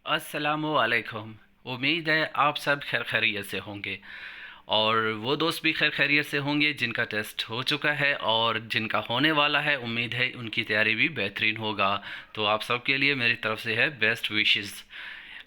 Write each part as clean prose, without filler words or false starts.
अस्सलामुअलैकुम। उम्मीद है आप सब खैर खैरियत से होंगे और वो दोस्त भी खैर खैरियत से होंगे जिनका टेस्ट हो चुका है और जिनका होने वाला है। उम्मीद है उनकी तैयारी भी बेहतरीन होगा। तो आप सब के लिए मेरी तरफ से है बेस्ट विशेस।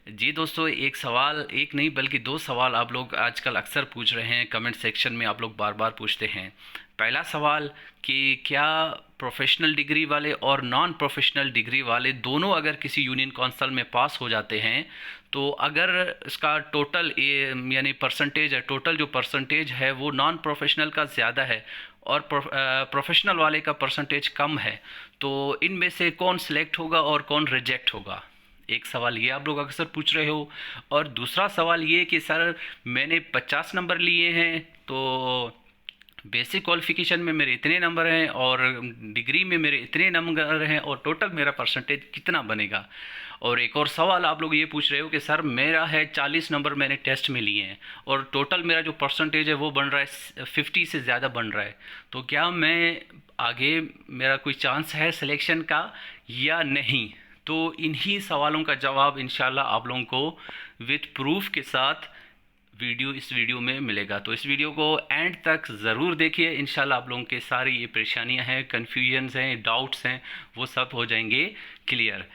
जी दोस्तों, एक सवाल एक नहीं बल्कि दो सवाल आप लोग आजकल अक्सर पूछ रहे हैं, कमेंट सेक्शन में आप लोग बार बार पूछते हैं। पहला सवाल कि क्या प्रोफेशनल डिग्री वाले और नॉन प्रोफेशनल डिग्री वाले दोनों अगर किसी यूनियन काउंसिल में पास हो जाते हैं तो अगर इसका टोटल यानी परसेंटेज है, टोटल जो परसेंटेज है वो नॉन प्रोफेशनल का ज़्यादा है और प्रोफेशनल वाले का परसेंटेज कम है, तो इनमें से कौन सिलेक्ट होगा और कौन रिजेक्ट होगा? एक सवाल ये आप लोग अक्सर पूछ रहे हो। और दूसरा सवाल ये कि सर मैंने 50 नंबर लिए हैं तो बेसिक क्वालिफिकेशन में मेरे इतने नंबर हैं और डिग्री में मेरे इतने नंबर हैं और टोटल मेरा परसेंटेज कितना बनेगा? और एक और सवाल आप लोग ये पूछ रहे हो कि सर मेरा है 40 नंबर मैंने टेस्ट में लिए हैं और टोटल मेरा जो परसेंटेज है वो बन रहा है 50 से ज़्यादा बन रहा है, तो क्या मैं आगे मेरा कोई चांस है सिलेक्शन का या नहीं? तो इन्हीं सवालों का जवाब इंशाल्लाह आप लोगों को विद प्रूफ के साथ इस वीडियो में मिलेगा। तो इस वीडियो को एंड तक ज़रूर देखिए। इंशाल्लाह आप लोगों के सारी ये परेशानियां हैं, कन्फ्यूजन्स हैं, डाउट्स हैं, वो सब हो जाएंगे क्लियर।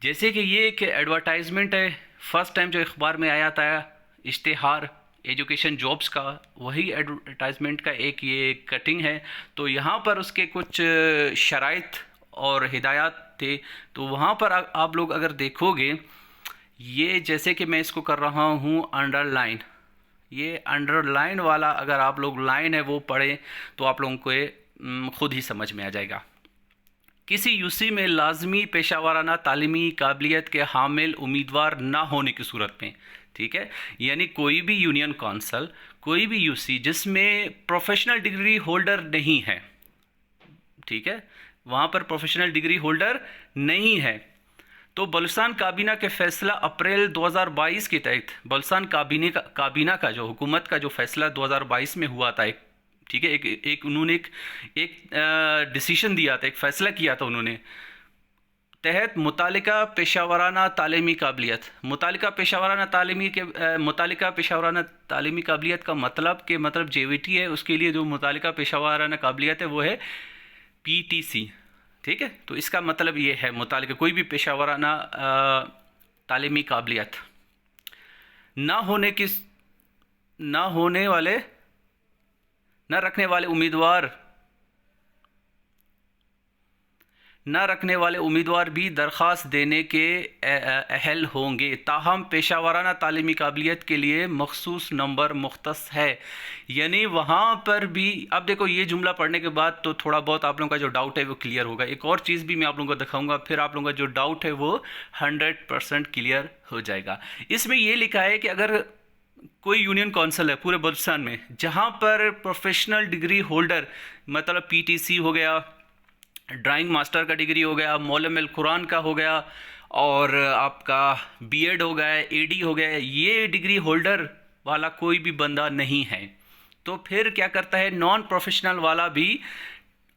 जैसे कि ये एक एडवर्टाइजमेंट है, फर्स्ट टाइम जो अखबार में आया था इश्तिहार एजुकेशन जॉब्स का, वही एडवर्टाइजमेंट का एक ये कटिंग है। तो यहाँ पर उसके कुछ शराइत और हिदायत थे। तो वहाँ पर आप लोग अगर देखोगे, ये जैसे कि मैं इसको कर रहा हूँ अंडरलाइन, ये अंडरलाइन वाला अगर आप लोग लाइन है वो पढ़ें तो आप लोगों को ये खुद ही समझ में आ जाएगा। किसी यूसी में लाजमी पेशा वाराना तालीमी काबिलियत के हामिल उम्मीदवार ना होने की सूरत में, ठीक है, यानी कोई भी यूनियन काउंसिल, कोई भी यूसी जिसमें प्रोफेशनल डिग्री होल्डर नहीं है, ठीक है, वहाँ पर प्रोफेशनल डिग्री होल्डर नहीं है, तो बलूचिस्तान काबीना के फैसला अप्रैल 2022 के तहत बलूचिस्तान काबीना का जो हुकूमत का जो फैसला 2022 में हुआ था, एक ठीक है, एक उन्होंने एक डिसीजन दिया था, एक फ़ैसला किया था उन्होंने, तहत मुतालिका पेशावराना तालीमी काबिलियत, मुतालिका पेशावराना तालीमी काबिलियत का मतलब जेवीटी है, उसके लिए जो मुतालिका पेशावराना काबिलियत है वो है पीटीसी, ठीक है। तो इसका मतलब ये है मुतालिका कोई भी पेशावराना तालीमी काबिलियत ना होने की ना होने वाले न रखने वाले उम्मीदवार भी दरख्वास्त देने के अहल होंगे, ताहम पेशा वाराना तालीमी काबिलियत के लिए मखसूस नंबर मुख्तस है। यानी वहाँ पर भी, अब देखो ये जुमला पढ़ने के बाद तो थोड़ा बहुत आप लोगों का जो डाउट है वो क्लियर होगा। एक और चीज़ भी मैं आप लोगों को दिखाऊंगा, फिर आप लोगों का जो डाउट है वो 100% क्लियर हो जाएगा। इसमें ये लिखा है कि अगर कोई यूनियन काउंसिल है पूरे बलूचिस्तान में जहाँ पर प्रोफेशनल डिग्री होल्डर, मतलब पीटीसी हो गया, ड्राइंग मास्टर का डिग्री हो गया, मौलम कुरान का हो गया, और आपका बीएड हो गया, एडी हो गया, ये डिग्री होल्डर वाला कोई भी बंदा नहीं है, तो फिर क्या करता है, नॉन प्रोफेशनल वाला भी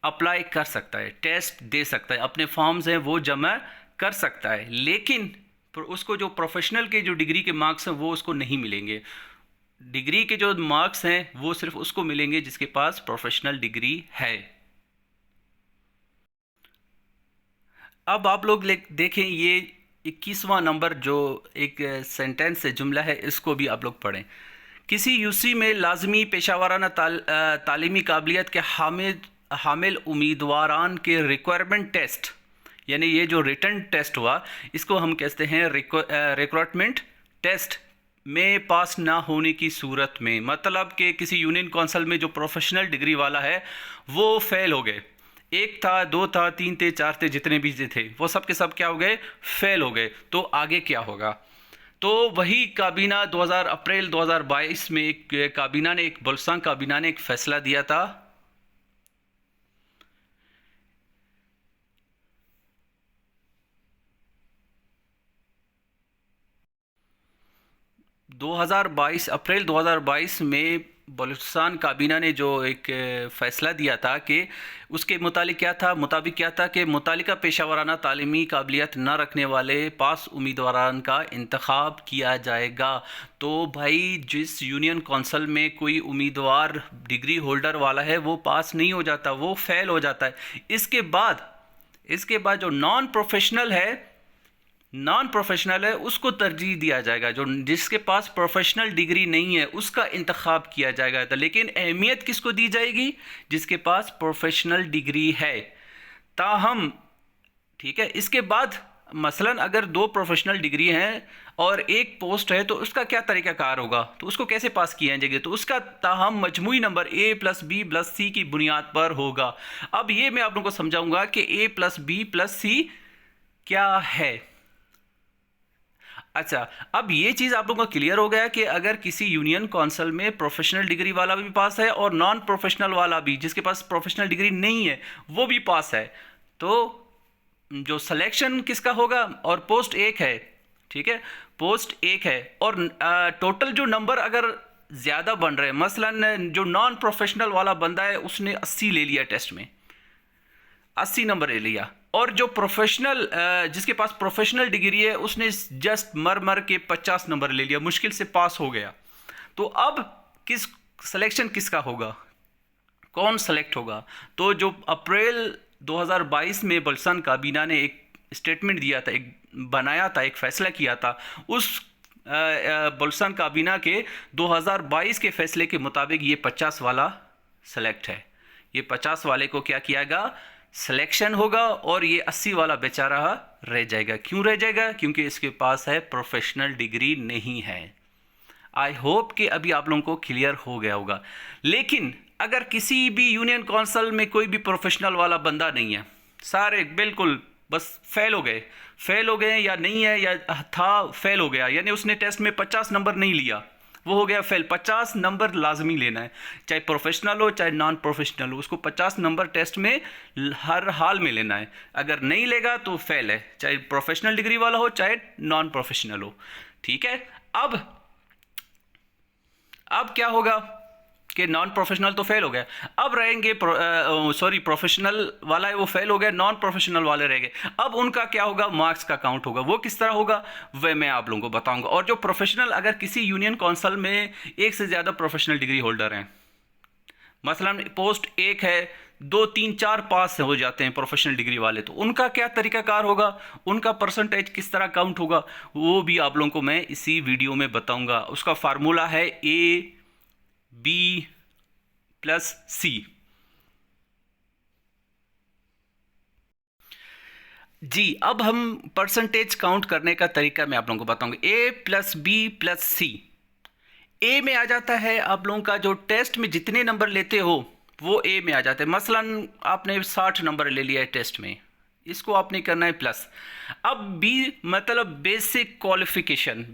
अप्लाई कर सकता है, टेस्ट दे सकता है, अपने फॉर्म्स हैं वो जमा कर सकता है, लेकिन उसको जो प्रोफेशनल के जो डिग्री के मार्क्स हैं वो उसको नहीं मिलेंगे। डिग्री के जो मार्क्स हैं वो सिर्फ उसको मिलेंगे जिसके पास प्रोफेशनल डिग्री है। अब आप लोग देखें, ये 21वां नंबर जो एक सेंटेंस है, जुमला है, इसको भी आप लोग पढ़ें। किसी यूसी में लाजमी पेशावराना तालीमी काबिलियत के हामिल उम्मीदवारान के रिक्वायरमेंट टेस्ट, यानी ये जो रिटन टेस्ट हुआ इसको हम कहते हैं रिक्रूटमेंट टेस्ट में पास ना होने की सूरत में, मतलब कि किसी यूनियन काउंसिल में जो प्रोफेशनल डिग्री वाला है वो फेल हो गए, एक था, दो था, तीन थे, चार थे, जितने भी थे वो सब के सब क्या हो गए, फेल हो गए, तो आगे क्या होगा? तो वही काबीना 2000 अप्रैल 2022 में एक काबीना ने, एक बलूचिस्तान काबीना ने एक फैसला दिया था। अप्रैल 2022 में बलूचिस्तान काबीना ने जो एक फ़ैसला दिया था कि उसके मुताबिक क्या था कि मुतालिका पेशा वराना तालीमी काबिलियत न रखने वाले पास उम्मीदवारान का इंतखाब किया जाएगा। तो भाई जिस यूनियन कौंसिल में कोई उम्मीदवार डिग्री होल्डर वाला है वो पास नहीं हो जाता, वो फेल हो जाता है। इसके बाद जो नॉन प्रोफेशनल है उसको तरजीह दिया जाएगा। जो जिसके पास प्रोफेशनल डिग्री नहीं है उसका इंतखाब किया जाएगा। तो लेकिन अहमियत किसको दी जाएगी? जिसके पास प्रोफेशनल डिग्री है। ताहम ठीक है, इसके बाद मसलन अगर दो प्रोफेशनल डिग्री हैं और एक पोस्ट है तो उसका क्या तरीक़ाकार होगा, तो उसको कैसे पास किया जाएगा? तो उसका ताहम मजमूई नंबर A+B+C की बुनियाद पर होगा। अब ये मैं आप लोगों को समझाऊंगा कि A+B+C क्या है। अच्छा, अब ये चीज़ आप लोगों को क्लियर हो गया कि अगर किसी यूनियन कौंसिल में प्रोफेशनल डिग्री वाला भी पास है और नॉन प्रोफेशनल वाला भी, जिसके पास प्रोफेशनल डिग्री नहीं है वो भी पास है, तो जो सिलेक्शन किसका होगा? और पोस्ट एक है, ठीक है, पोस्ट एक है और टोटल जो नंबर अगर ज़्यादा बन रहे हैं, मसलन जो नॉन प्रोफेशनल वाला बंदा है उसने 80 ले लिया टेस्ट में, 80 नंबर ले लिया, और जो प्रोफेशनल जिसके पास प्रोफेशनल डिग्री है उसने जस्ट मर के 50 नंबर ले लिया, मुश्किल से पास हो गया। तो अब सिलेक्शन किसका होगा? कौन सेलेक्ट होगा? तो जो अप्रैल 2022 में बलूचिस्तान काबीना ने एक स्टेटमेंट दिया था, एक फैसला किया था, उस बलूचिस्तान काबीना के 2022 के फैसले के मुताबिक ये 50 वाला सेलेक्ट है। ये 50 वाले को क्या कियागा? सिलेक्शन होगा और ये 80 वाला बेचारा रह जाएगा। क्यों रह जाएगा? क्योंकि इसके पास है प्रोफेशनल डिग्री नहीं है। आई होप कि अभी आप लोगों को क्लियर हो गया होगा। लेकिन अगर किसी भी यूनियन कौंसिल में कोई भी प्रोफेशनल वाला बंदा नहीं है, सारे बिल्कुल बस फेल हो गए या नहीं है, या था फेल हो गया, यानी उसने टेस्ट में 50 नंबर नहीं लिया, वो हो गया फेल। 50 नंबर लाजमी लेना है, चाहे प्रोफेशनल हो चाहे नॉन प्रोफेशनल हो, उसको 50 नंबर टेस्ट में हर हाल में लेना है। अगर नहीं लेगा तो फेल है, चाहे प्रोफेशनल डिग्री वाला हो चाहे नॉन प्रोफेशनल हो। ठीक है, अब क्या होगा कि नॉन प्रोफेशनल तो फेल हो गया, अब रहेंगे प्रोफेशनल वाला है वो फेल हो गया, नॉन प्रोफेशनल वाले रह गए। अब उनका क्या होगा? मार्क्स का काउंट होगा। वो किस तरह होगा वह मैं आप लोगों को बताऊंगा। और जो प्रोफेशनल, अगर किसी यूनियन कौंसिल में एक से ज़्यादा प्रोफेशनल डिग्री होल्डर हैं, मसलन पोस्ट एक है, 2 3 4 पास हो जाते हैं प्रोफेशनल डिग्री वाले, तो उनका क्या तरीकाकार होगा? उनका परसेंटेज किस तरह काउंट होगा? वो भी आप लोगों को मैं इसी वीडियो में बताऊंगा। उसका फार्मूला है A+B+C। जी, अब हम परसेंटेज काउंट करने का तरीका मैं आप लोगों को बताऊंगा। A+B+C। ए में आ जाता है आप लोगों का, जो टेस्ट में जितने नंबर लेते हो वो ए में आ जाते हैं। मसलन आपने 60 नंबर ले लिया है टेस्ट में, इसको आपने करना है प्लस। अब बी मतलब बेसिक क्वालिफिकेशन। मतलब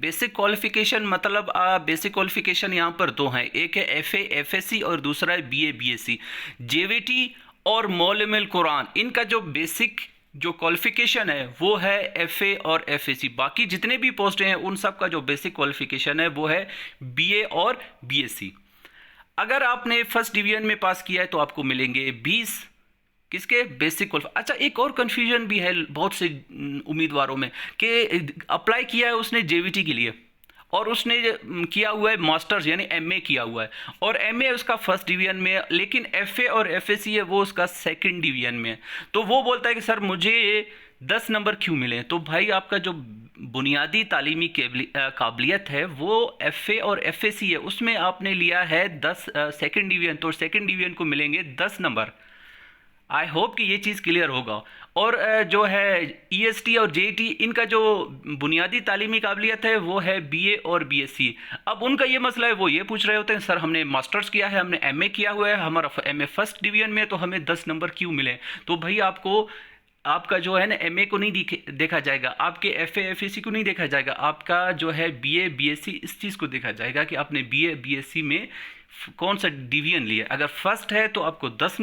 बेसिक क्वालिफिकेशन यहाँ पर दो हैं, एक है FA FSC और दूसरा है BA BSc। JVT और मौलुमुल कुरान, इनका जो बेसिक जो क्वालिफिकेशन है वो है FA और FSC। बाकी जितने भी पोस्ट हैं उन सब का जो बेसिक क्वालिफिकेशन है वो है BA और BSc। अगर आपने फर्स्ट डिवीजन में पास किया है तो आपको मिलेंगे 20 किसके? Basic qualification. अच्छा, एक और कन्फ्यूजन भी है बहुत से उम्मीदवारों में कि अप्लाई किया है उसने JVT के लिए और उसने किया हुआ है मास्टर्स यानी MA किया हुआ है, और MA उसका फर्स्ट डिवीजन में है, लेकिन FA और FSC है वो उसका सेकंड डिवीजन में है। तो वो बोलता है कि सर मुझे 10 नंबर क्यों मिले? तो भाई आपका जो बुनियादी तालीमी काबिलियत है वो FA और FSC है, उसमें आपने लिया है 10 सेकंड डिवीजन, तो सेकंड डिवीजन को मिलेंगे 10 नंबर। आई होप कि ये चीज़ क्लियर होगा। और जो है EST और JET, इनका जो बुनियादी तालीमी काबिलियत है वो है BA और BSc। अब उनका ये मसला है, वो ये पूछ रहे होते हैं सर हमने मास्टर्स किया है, हमने MA किया हुआ है, हमारा MA फर्स्ट डिवीजन में, तो हमें 10 नंबर क्यों मिले? तो भाई आपका जो है ना MA को नहीं देखा जाएगा, आपके FA FSC को नहीं देखा जाएगा, आपका जो है BA BSc इस चीज़ को देखा जाएगा कि आपने BA BSc में कौन सा डिवीजन लिया। अगर फर्स्ट है तो आपको 20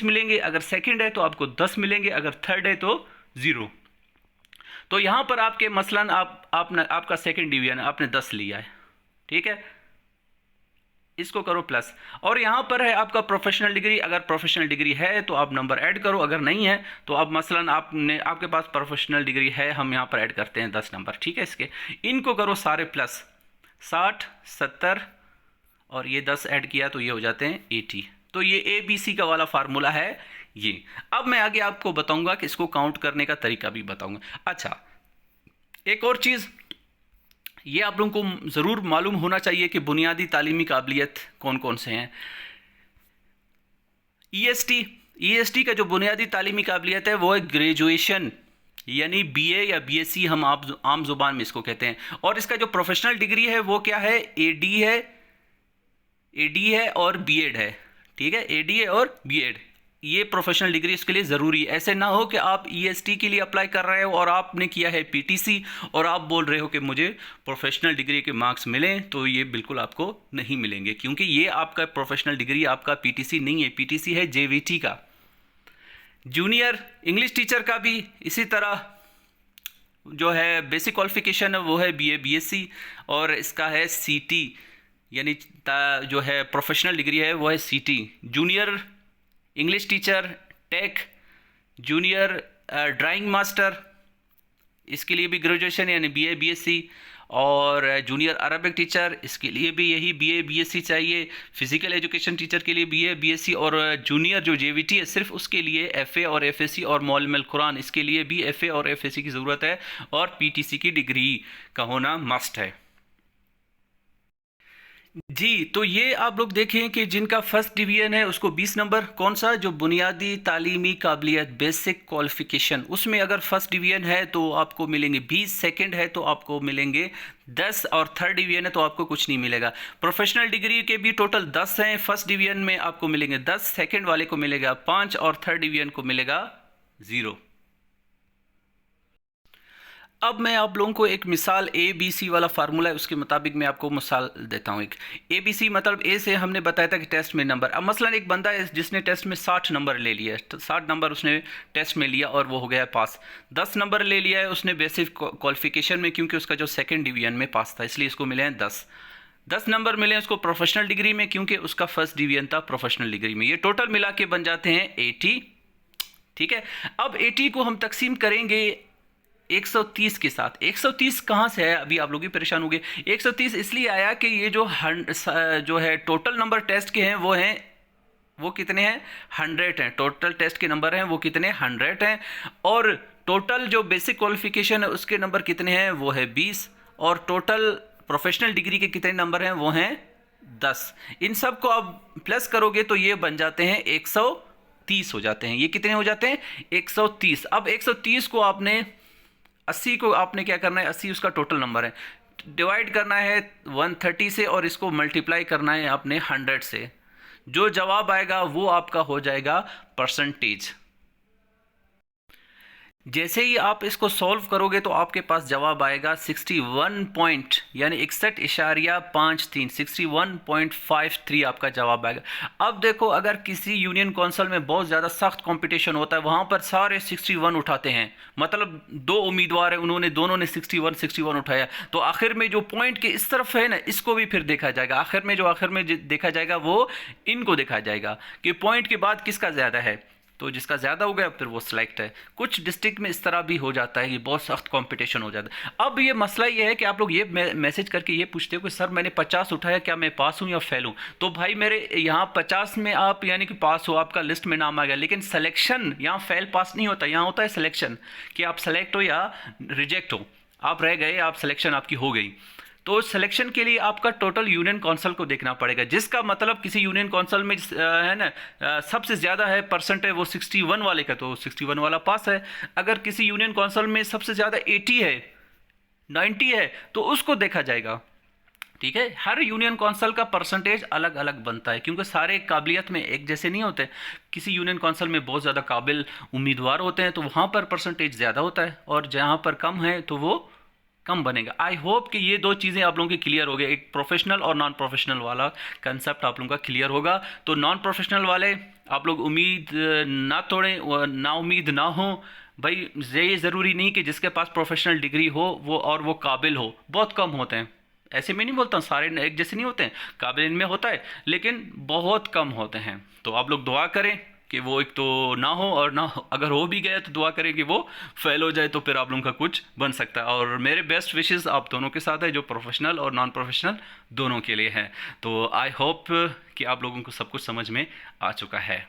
मिलेंगे, अगर सेकंड है तो आपको 10 मिलेंगे, अगर थर्ड है तो 0। तो यहाँ पर आपके मसलन आपका सेकंड डिवीजन है, आपने 10 लिया है, ठीक है। इसको करो प्लस। और यहाँ पर है आपका प्रोफेशनल डिग्री, अगर प्रोफेशनल डिग्री है तो आप नंबर ऐड करो, अगर नहीं है तो अब मसलन आपके पास प्रोफेशनल डिग्री है, हम यहाँ पर ऐड करते हैं 10 नंबर, ठीक है। इसके इनको करो सारे प्लस, 60, 70 और ये 10 ऐड किया तो ये हो जाते हैं 80। तो ये ABC का वाला फार्मूला है ये। अब मैं आगे आपको बताऊंगा कि इसको काउंट करने का तरीका भी बताऊंगा। अच्छा, एक और चीज़ ये आप लोगों को ज़रूर मालूम होना चाहिए कि बुनियादी तालीमी काबिलियत कौन कौन से हैं। EST का जो बुनियादी तालीमी काबिलियत है वो है ग्रेजुएशन, यानी BA या BSc हम आम जुबान में इसको कहते हैं। और इसका जो प्रोफेशनल डिग्री है वो क्या है, AD है और B.Ed है, ठीक है। AD है और B.Ed, ये प्रोफेशनल डिग्री इसके लिए ज़रूरी है। ऐसे ना हो कि आप EST के लिए अप्लाई कर रहे हो और आपने किया है PTC और आप बोल रहे हो कि मुझे प्रोफेशनल डिग्री के मार्क्स मिलें, तो ये बिल्कुल आपको नहीं मिलेंगे, क्योंकि ये आपका प्रोफेशनल डिग्री आपका PTC नहीं है। PTC है JVT का। जूनियर इंग्लिश टीचर का भी इसी तरह जो है बेसिक क्वालिफिकेशन है वो है BA BSc, और इसका है CT, यानी जो है प्रोफेशनल डिग्री है वो है CT। Junior English teacher, tech, junior drawing master, इसके लिए भी ग्रेजुएशन यानी BA BSc, और जूनियर अरबिक टीचर, इसके लिए भी यही BA BSc चाहिए। फिजिकल एजुकेशन टीचर के लिए BA BSc, और जूनियर जो JVT है सिर्फ उसके लिए FA और FSc, और मौलम कुरान इसके लिए भी FA और FSc की ज़रूरत है, और PTC की डिग्री का होना मस्ट है जी। तो ये आप लोग देखें कि जिनका फर्स्ट डिवीजन है उसको 20 नंबर, कौन सा, जो बुनियादी तालीमी काबिलियत बेसिक क्वालिफिकेशन, उसमें अगर फर्स्ट डिवीजन है तो आपको मिलेंगे 20, सेकंड है तो आपको मिलेंगे 10, और थर्ड डिवीजन है तो आपको कुछ नहीं मिलेगा। प्रोफेशनल डिग्री के भी टोटल 10 हैं, फर्स्ट डिवीजन में आपको मिलेंगे 10, सेकेंड वाले को मिलेगा 5 और थर्ड डिवीजन को मिलेगा 0। अब मैं आप लोगों को एक मिसाल ABC वाला फार्मूला है उसके मुताबिक मैं आपको मिसाल देता हूँ। एक ABC मतलब A से हमने बताया था कि टेस्ट में नंबर। अब मसलन एक बंदा है जिसने टेस्ट में 60 नंबर ले लिया, 60 नंबर उसने टेस्ट में लिया और वो हो गया पास। 10 नंबर ले लिया है उसने बेसिक क्वालिफिकेशन में, क्योंकि उसका जो सेकेंड डिवीजन में पास था, इसलिए इसको मिले हैं 10 नंबर मिले उसको प्रोफेशनल डिग्री में, क्योंकि उसका फर्स्ट डिवीजन था प्रोफेशनल डिग्री में। ये टोटल मिला के बन जाते हैं 80, ठीक है। अब 80 को हम तकसीम करेंगे 130 के साथ। 130 कहाँ से है, अभी आप लोग भी परेशान होंगे। 130 इसलिए आया कि ये जो है टोटल नंबर टेस्ट के हैं वो कितने हैं, 100 हैं। टोटल टेस्ट के नंबर हैं वो कितने, 100 हैं। और टोटल जो बेसिक क्वालिफिकेशन है उसके नंबर कितने हैं, वो है 20। और टोटल प्रोफेशनल डिग्री के कितने नंबर हैं, वो हैं 10। इन सब को आप प्लस करोगे तो ये बन जाते हैं 130 हो जाते हैं। ये कितने हो जाते हैं, 130। अब 130 को आपने 80 को आपने क्या करना है, 80 उसका टोटल नंबर है, डिवाइड करना है 130 से, और इसको मल्टीप्लाई करना है आपने 100 से। जो जवाब आएगा वो आपका हो जाएगा परसेंटेज। जैसे ही आप इसको सॉल्व करोगे तो आपके पास जवाब आएगा 61 पॉइंट, यानी 61.53, 61.53 आपका जवाब आएगा। अब देखो, अगर किसी यूनियन काउंसिल में बहुत ज़्यादा सख्त कंपटीशन होता है, वहाँ पर सारे 61 उठाते हैं, मतलब 2 उम्मीदवार हैं, उन्होंने दोनों ने 61 उठाया, तो आखिर में जो पॉइंट के इस तरफ है ना, इसको भी फिर देखा जाएगा। आखिर में देखा जाएगा वो इनको देखा जाएगा कि पॉइंट के बाद किसका ज़्यादा है, तो जिसका ज़्यादा हो गया फिर वो सिलेक्ट है। कुछ डिस्ट्रिक्ट में इस तरह भी हो जाता है कि बहुत सख्त कंपटीशन हो जाता है। अब ये मसला ये है कि आप लोग ये मैसेज करके ये पूछते हो कि सर मैंने 50 उठाया, क्या मैं पास हूँ या फेल हूँ। तो भाई मेरे यहाँ 50 में आप यानी कि पास हो, आपका लिस्ट में नाम आ गया, लेकिन सिलेक्शन यहाँ फेल पास नहीं होता, यहाँ होता है सिलेक्शन, कि आप सेलेक्ट हो या रिजेक्ट हो। आप रह गए, आप सिलेक्शन आपकी हो गई। तो सिलेक्शन के लिए आपका टोटल यूनियन काउंसिल को देखना पड़ेगा, जिसका मतलब किसी यूनियन काउंसिल में है ना सबसे ज़्यादा है परसेंट है वो 61 वाले का, तो 61 वाला पास है। अगर किसी यूनियन काउंसिल में सबसे ज़्यादा 80 है, 90 है, तो उसको देखा जाएगा, ठीक है। हर यूनियन काउंसिल का परसेंटेज अलग अलग बनता है, क्योंकि सारे काबिलियत में एक जैसे नहीं होते। किसी यूनियन काउंसिल में बहुत ज़्यादा काबिल उम्मीदवार होते हैं तो वहाँ पर परसेंटेज ज़्यादा होता है, और जहाँ पर कम है तो वो कम बनेगा। आई होप कि ये दो चीज़ें आप लोगों की क्लियर हो गई, एक प्रोफेशनल और नॉन प्रोफेशनल वाला कंसेप्ट आप लोगों का क्लियर होगा। तो नॉन प्रोफेशनल वाले आप लोग उम्मीद ना तोड़ें, ना उम्मीद ना हो। भाई ये ज़रूरी नहीं कि जिसके पास प्रोफेशनल डिग्री हो वो और वो काबिल हो, बहुत कम होते हैं, ऐसे मैं नहीं बोलता हूँ सारे एक जैसे नहीं होते हैं, काबिल इनमें होता है लेकिन बहुत कम होते हैं। तो आप लोग दुआ करें कि वो एक तो ना हो, और ना अगर हो भी गया तो दुआ करें कि वो फेल हो जाए, तो फिर आप लोगों का कुछ बन सकता है। और मेरे बेस्ट विशेस आप दोनों के साथ है, जो प्रोफेशनल और नॉन प्रोफेशनल दोनों के लिए है। तो आई होप कि आप लोगों को सब कुछ समझ में आ चुका है।